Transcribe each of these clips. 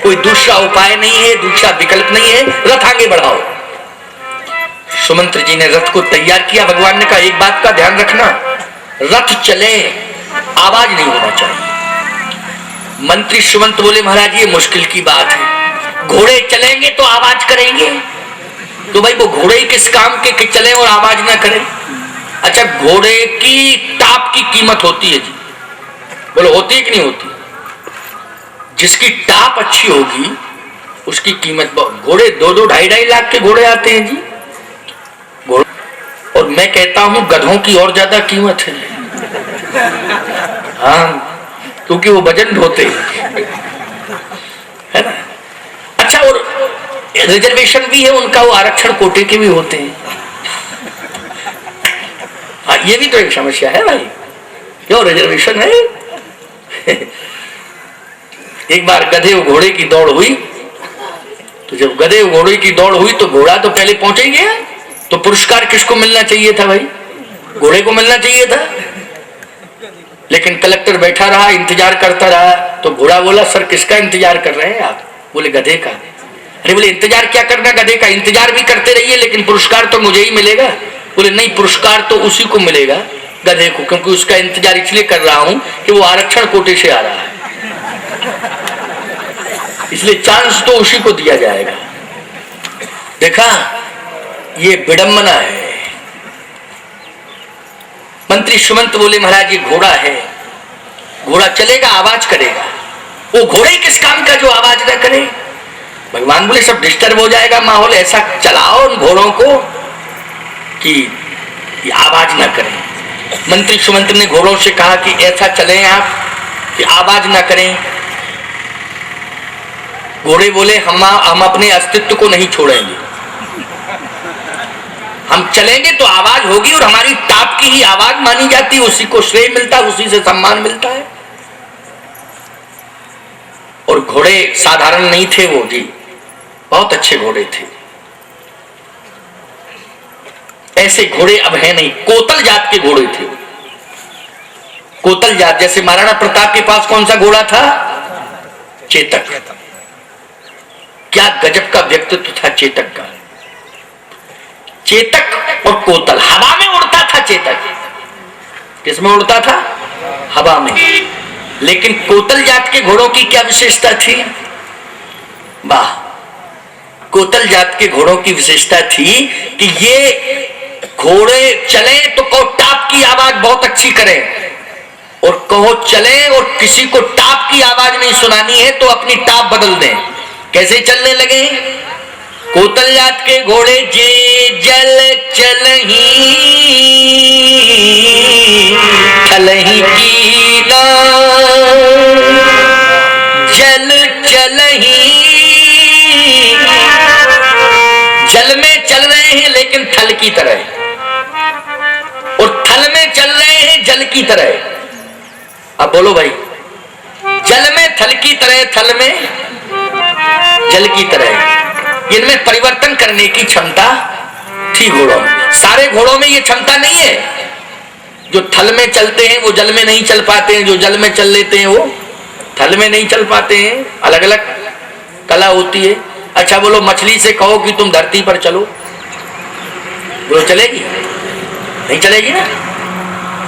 कोई दूसरा उपाय नहीं है, दूसरा विकल्प नहीं है, रथ आगे बढ़ाओ। सुमंत्र जी ने रथ को तैयार किया। भगवान ने कहा एक बात का ध्यान रखना, रथ चले आवाज नहीं होना चाहिए। मंत्री सुमंत बोले महाराज ये मुश्किल की बात है, घोड़े चलेंगे तो आवाज करेंगे, तो भाई वो घोड़े किस काम के कि चले और आवाज ना करें। अच्छा घोड़े की टाप की कीमत होती है जी, बोलो होती है कि नहीं होती? जिसकी टाप अच्छी होगी उसकी कीमत, घोड़े 2-2 ढाई लाख के घोड़े आते हैं जी घोड़े, और मैं कहता हूं गधों की और ज्यादा कीमत है। हाँ क्योंकि वो वजन ढोते है ना। अच्छा और रिजर्वेशन भी है उनका, वो आरक्षण कोटे के भी होते हैं। हाँ ये भी तो एक समस्या है भाई, क्यों रिजर्वेशन है। एक बार गधे घोड़े की दौड़ हुई, तो जब गधे घोड़े की दौड़ हुई तो घोड़ा तो पहले पहुंच ही गया, तो पुरस्कार किसको मिलना चाहिए था भाई? घोड़े को मिलना चाहिए था। लेकिन कलेक्टर बैठा रहा, इंतजार करता रहा, तो घोड़ा बोला सर किसका इंतजार कर रहे हैं आप? बोले गधे का। अरे बोले इंतजार क्या करना गधे का, इंतजार भी करते रहिए लेकिन पुरस्कार तो मुझे ही मिलेगा। बोले नहीं पुरस्कार तो उसी को मिलेगा गधे को, क्योंकि उसका इंतजार इसलिए कर रहा हूं कि वो आरक्षण कोटे से आ रहा है, इसलिए चांस तो उसी को दिया जाएगा। देखा ये विडंबना है। मंत्री सुमंत बोले महाराज ये घोड़ा है, घोड़ा चलेगा आवाज करेगा, वो घोड़े किस काम का जो आवाज न करे। भगवान बोले सब डिस्टर्ब हो जाएगा माहौल, ऐसा चलाओ उन घोड़ों को कि आवाज ना करें। मंत्री सुमंत ने घोड़ों से कहा कि ऐसा चलें आप कि आवाज ना करें। घोड़े बोले हम अपने अस्तित्व को नहीं छोड़ेंगे, हम चलेंगे तो आवाज होगी और हमारी टाप की ही आवाज मानी जाती, उसी को श्रेय मिलता, उसी से सम्मान मिलता है। और घोड़े साधारण नहीं थे वो जी, बहुत अच्छे घोड़े थे। ऐसे घोड़े अब है नहीं, कोतल जात के घोड़े थे। कोतल जात, जैसे महाराणा प्रताप के पास कौन सा घोड़ा था? चेतक। क्या गजब का व्यक्तित्व था चेतक का। चेतक और कोतल, हवा में उड़ता था चेतक। किसमें उड़ता था? हवा में। लेकिन कोतल जात के घोड़ों की क्या विशेषता थी? वाह, कोतल जात के घोड़ों की विशेषता थी कि ये घोड़े चले तो कहो टाप की आवाज बहुत अच्छी करें, और कहो चले और किसी को टाप की आवाज नहीं सुनानी है तो अपनी टाप बदल दें। कैसे चलने लगे? कोतल जात के घोड़े जे जल चलही चलही की ना, जल चलही, जल में चल रहे हैं लेकिन थल की तरह, और थल में चल रहे हैं जल की तरह। अब बोलो भाई, जल में थल की तरह, थल में जल की तरह, इनमें परिवर्तन करने की क्षमता थी घोड़ों में। सारे घोड़ों में ये क्षमता नहीं है। जो थल में चलते हैं वो जल में नहीं चल पाते हैं, जो जल में चल लेते हैं वो थल में नहीं चल पाते हैं। अलग अलग कला होती है। अच्छा बोलो मछली से कहो कि तुम धरती पर चलो, बोलो चलेगी? नहीं चलेगी ना।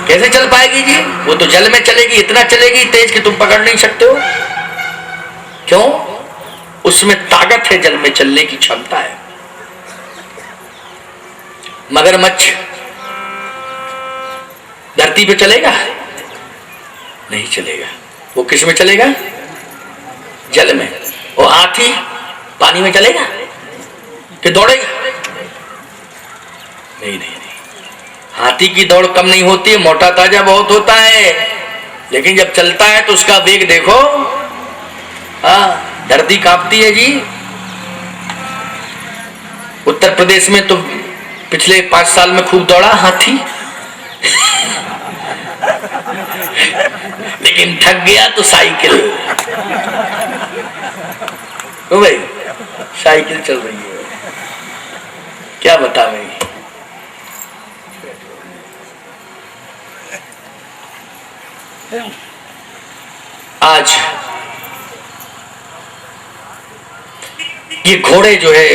कैसे चल पाएगी जी? वो तो जल में चलेगी, इतना चलेगी तेज कि तुम पकड़ नहीं सकते हो। क्यों? उसमें ताकत है, जल में चलने की क्षमता है। मगरमच्छ धरती पे चलेगा? नहीं चलेगा। वो किस में चलेगा? जल में। और हाथी पानी में चलेगा कि दौड़ेगा? नहीं नहीं नहीं, हाथी की दौड़ कम नहीं होती है, मोटा ताजा बहुत होता है, लेकिन जब चलता है तो उसका वेग देखो, हाँ धरती कांपती है जी। उत्तर प्रदेश में तो पिछले 5 साल में खूब दौड़ा हाथी, लेकिन थक गया तो साइकिल, तो भाई साइकिल चल रही है, क्या बतावें। आज ये घोड़े जो है,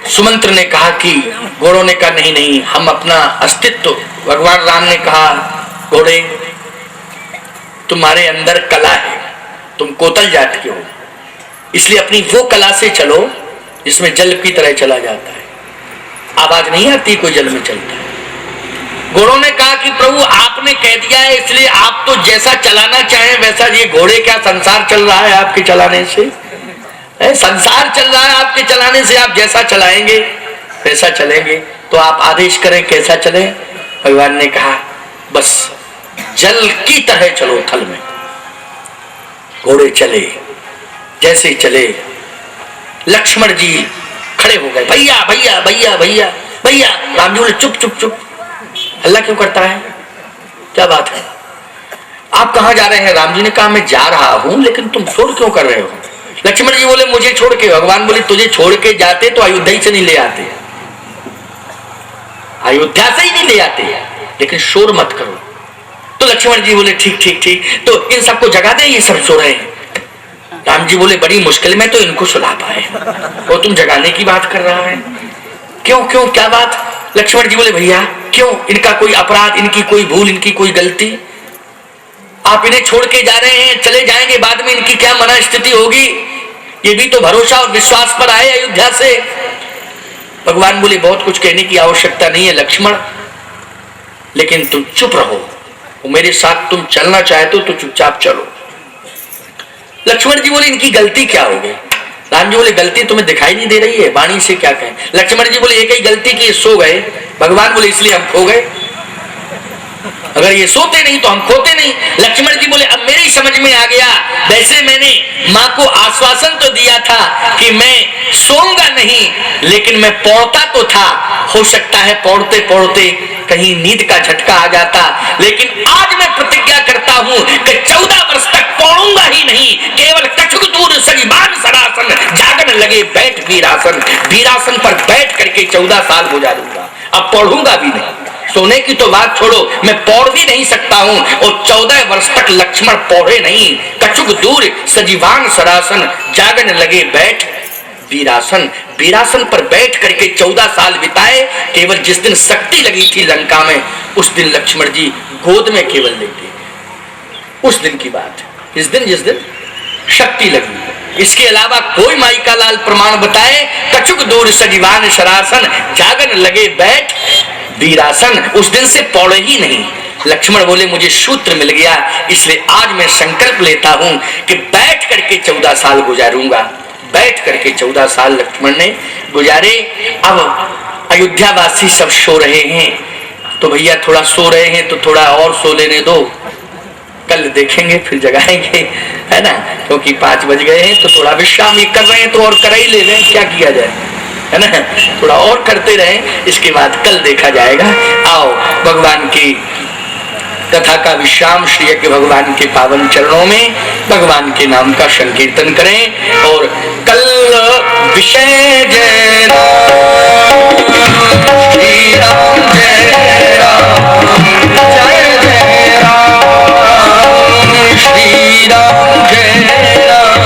सुमंत्र ने कहा कि घोड़ों ने कहा नहीं नहीं, हम अपना अस्तित्व, भगवान राम ने कहा घोड़े तुम्हारे अंदर कला है, तुम कोतल जात के हो, इसलिए अपनी वो कला से चलो जिसमें जल की तरह चला जाता है, आवाज नहीं आती कोई जल में चलता है। घोड़ों ने कहा कि प्रभु आपने कह दिया है, इसलिए आप तो जैसा चलाना चाहें वैसा, ये घोड़े क्या संसार चल रहा है आपके चलाने से? संसार चल रहा है आपके चलाने से, आप जैसा चलाएंगे वैसा चलेंगे, तो आप आदेश करें कैसा चले? भगवान ने कहा बस जल की तरह चलो थल में। घोड़े चले, जैसे चले लक्ष्मण जी खड़े हो गए, भैया भैया भैया भैया भैया। राम जी बोले चुप चुप चुप, अल्लाह क्यों करता है, क्या बात है, आप कहां जा रहे हैं? राम जी ने कहा मैं जा रहा हूं, लेकिन तुम शोर क्यों कर रहे हो? लक्ष्मण जी बोले मुझे छोड़ के। भगवान बोले तुझे छोड़ के जाते तो अयोध्या से नहीं ले आते, अयोध्या से ही नहीं ले आते, लेकिन शोर मत करो। तो लक्ष्मण जी बोले ठीक ठीक ठीक, तो इन सबको जगा दे, ये सब सो रहे हैं। राम जी बोले बड़ी मुश्किल में तो इनको सुला पाए, वो तुम जगाने की बात कर रहा है, क्यों क्यों क्या बात? लक्ष्मण जी बोले भैया क्यों, इनका कोई अपराध, इनकी कोई भूल, इनकी कोई गलती, आप इन्हें छोड़ के जा रहे हैं, चले जाएंगे बाद में इनकी क्या मना स्थिति होगी, ये भी तो भरोसा और विश्वास पर आए अयोध्या से। भगवान बोले बहुत कुछ कहने की आवश्यकता नहीं है लक्ष्मण, लेकिन तुम चुप रहो, मेरे साथ तुम चलना चाहते हो तो चुपचाप चलो। लक्ष्मण जी बोले इनकी गलती क्या हो गई? राम जी बोले गलती तुम्हें दिखाई नहीं दे रही है, वाणी से क्या कहें? लक्ष्मण जी बोले एक ही गलती की, सो गए। भगवान बोले इसलिए हम खो गए, अगर ये सोते नहीं तो हम खोते नहीं। लक्ष्मण जी बोले अब मेरी समझ में आ गया, वैसे मैंने माँ को आश्वासन तो दिया था कि मैं सोऊंगा नहीं, लेकिन मैं पौड़ता तो था, हो सकता है पौड़ते पौड़ते कहीं नींद का झटका आ जाता, लेकिन आज मैं प्रतिज्ञा करता हूं कि 14 वर्ष तक पौड़ूंगा ही नहीं, केवल कछुक दूर सजीवान सरासन, जागन लगे बैठ वीरासन, वीरासन पर बैठ करके 14 साल गुजारूंगा, अब पढ़ूंगा भी नहीं। सोने की तो बात छोड़ो, मैं पौड़ भी नहीं सकता हूं, और 14 वर्ष तक लक्ष्मण पौड़े नहीं, कछुक दूर सजीवान सरासन, जागन लगे बैठ वीरासन, वीरासन पर बैठ करके 14 साल बिताए। केवल जिस दिन शक्ति लगी थी लंका में, उस दिन लक्ष्मण जी गोद में केवल लेटे, उस दिन की बात, जिस दिन शक्ति लगी, इसके अलावा कोई माई का लाल प्रमाण बताए? कछुक दूर सजीवान सरासन, जागन लगे बैठ वीरासन, उस दिन से पौड़े ही नहीं। लक्ष्मण बोले मुझे सूत्र मिल गया, इसलिए आज मैं संकल्प लेता हूं कि बैठ करके 14 साल गुजारूंगा। बैठ करके 14 साल लक्ष्मण ने गुजारे। अब अयोध्या वासी सब सो रहे हैं, तो भैया थोड़ा सो रहे हैं तो थोड़ा और सो लेने दो, कल देखेंगे फिर जगाएंगे, है ना, क्योंकि 5 बज गए हैं, तो थोड़ा विश्राम कर रहे हैं तो और कर ही ले रहे हैं, क्या किया जाए, है ना, थोड़ा और करते रहें, इसके बाद कल देखा जाएगा। आओ भगवान की कथा का विश्राम श्री यज्ञ भगवान के पावन चरणों में भगवान के नाम का संकीर्तन करें। और कल विषय जय राम, श्री राम जय राम, जय जय राम, श्री राम जय राम,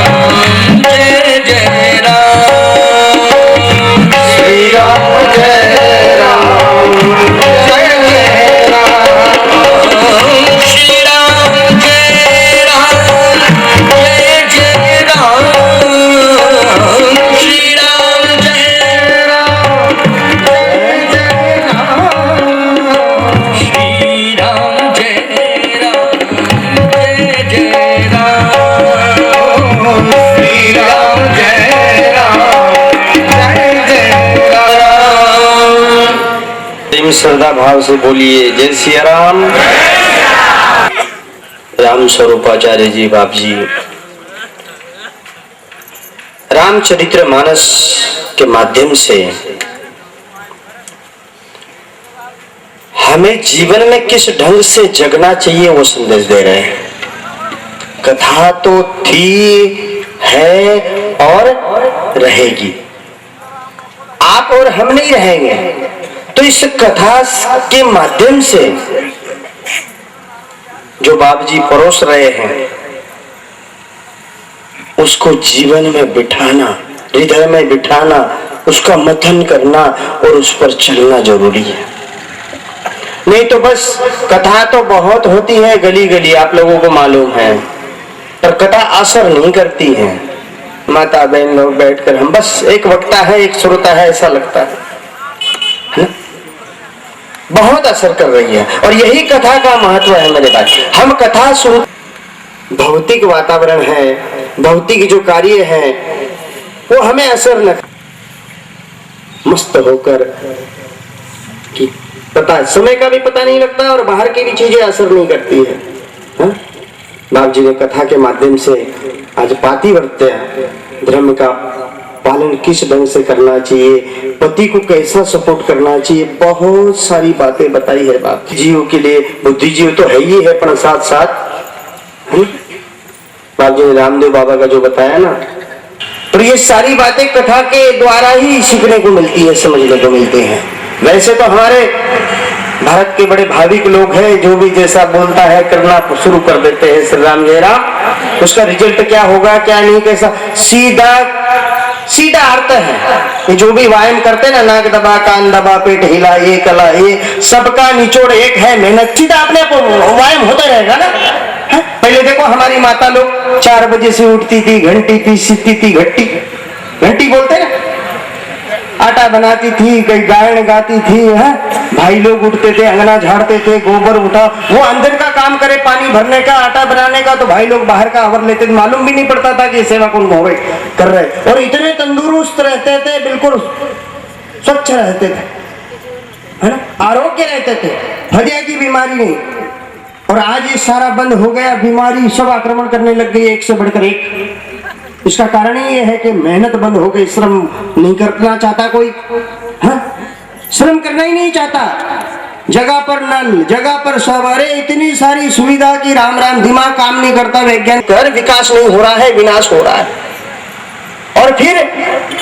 जय जय राम, श्री राम जय राम, जय जय राम, श्री राम जय राम, जय जय राम, श्री राम जय राम, जय जय राम, श्री राम जय राम, जय जय राम, श्री राम जय राम, जय जय राम। प्रेम श्रद्धा भाव से बोलिए जय सिया राम। राम स्वरूपाचार्य जी बाप जी रामचरित्र मानस के माध्यम से हमें जीवन में किस ढंग से जगना चाहिए वो संदेश दे रहे हैं। कथा तो थी, है और रहेगी, आप और हम नहीं रहेंगे, तो इस कथा के माध्यम से जो बाप जी परोस रहे हैं उसको जीवन में बिठाना हृदय में बिठाना, उसका मंथन करना और उस पर चलना जरूरी है। नहीं तो बस कथा तो बहुत होती है गली गली, आप लोगों को मालूम है, पर कथा असर नहीं करती है। माता बहन लोग बैठकर हम बस एक वक्ता है एक श्रोता है ऐसा लगता है ना? बहुत असर कर रही है और यही कथा का महत्व है मेरे भाई। हम कथा सुन, भौतिक वातावरण है, भौतिक जो कार्य है वो हमें असर न, मस्त होकर कि पता समय का भी पता नहीं लगता और बाहर की भी चीजें असर नहीं करती है। हाँ? बाप जी ने कथा के माध्यम से आज पातिव्रत्य धर्म का पालन किस ढंग से करना चाहिए, पति को कैसा सपोर्ट करना चाहिए, बहुत सारी बातें बताई है बाप जीव के लिए। बुद्धिजीव तो है ही है, पर साथ साथ बाप जी ने रामदेव बाबा का जो बताया ना, तो ये सारी बातें कथा के द्वारा ही सीखने को मिलती है, समझने को मिलते हैं। वैसे तो हमारे भारत के बड़े भाविक लोग हैं, जो भी जैसा बोलता है करना शुरू कर देते हैं। श्री राम जय राम, उसका रिजल्ट क्या होगा क्या नहीं, कैसा सीधा सीधा अर्थ है। ये जो भी व्यायाम करते हैं ना, नाक दबा, कान दबा, पेट हिला, ये कला, ये सबका निचोड़ एक है, मेहनत। सीधा अपने आप व्यायाम होता रहेगा ना। पहले देखो हमारी माता लोग 4 बजे से उठती थी, घंटी पीसती थी, घंटी बोलते ना, आटा बनाती थी, कई गायन गाती थी, है भाई लोग उठते थे, अंगना झाड़ते थे, गोबर उठा, वो अंदर का काम करे, पानी भरने का, आटा बनाने का, तो भाई लोग बाहर का आवर लेते थे। मालूम भी नहीं पड़ता था कि सेवा कौन कर रहे, और इतने तंदुरुस्त रहते थे, बिल्कुल स्वच्छ रहते थे, है ना, आरोग्य रहते थे, हृदय की बीमारी नहीं। और आज ये सारा बंद हो गया, बीमारी सब आक्रमण करने लग गई एक से बढ़कर एक। इसका कारण ही ये है कि मेहनत बंद हो गई, श्रम नहीं करना चाहता कोई, हाँ? श्रम करना ही नहीं चाहता। जगह पर नल, जगह पर सवारे, इतनी सारी सुविधा की राम राम, दिमाग काम नहीं करता, वैज्ञानिक कर विकास नहीं हो रहा है, विनाश हो रहा है। और फिर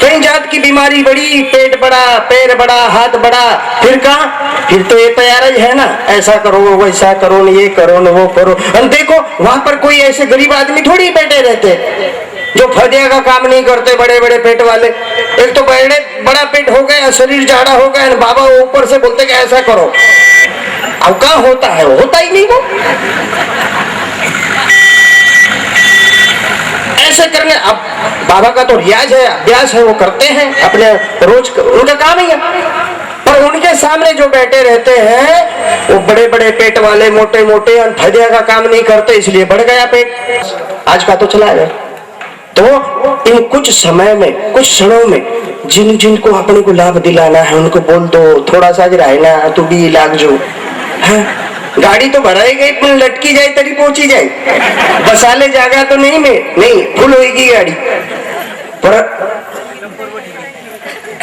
कई जात की बीमारी बड़ी, पेट बड़ा, पैर बड़ा, हाथ बड़ा, फिर कहा, फिर तो ये तैयार ही है ना, ऐसा करो वैसा करो, ये करो न वो करो। और देखो वहां पर कोई ऐसे गरीब आदमी थोड़ी बैठे रहते जो फदिया का काम नहीं करते, बड़े बड़े पेट वाले। एक तो बड़ा पेट हो गया, शरीर जाड़ा हो गया, बाबा ऊपर से बोलते कि ऐसा करो। अब क्या होता है, होता ही नहीं वो ऐसे करने। अब बाबा का तो रियाज है, अभ्यास है, वो करते हैं अपने रोज, उनका काम ही है। पर उनके सामने जो बैठे रहते हैं वो बड़े बड़े पेट वाले, मोटे मोटे, फदिया का काम नहीं करते, इसलिए बढ़ गया पेट। आज का तो चला गया। तो इन कुछ समय में, कुछ क्षणों में जिनको अपने को लाभ दिलाना है, उनको बोल दो थोड़ा सा रहना, तू भी लाग जो है। गाड़ी तो भराई गई, पुल लटकी जाए तरी पहुंची जाए, बसाले जागा तो नहीं में नहीं, फुल होगी गाड़ी। पर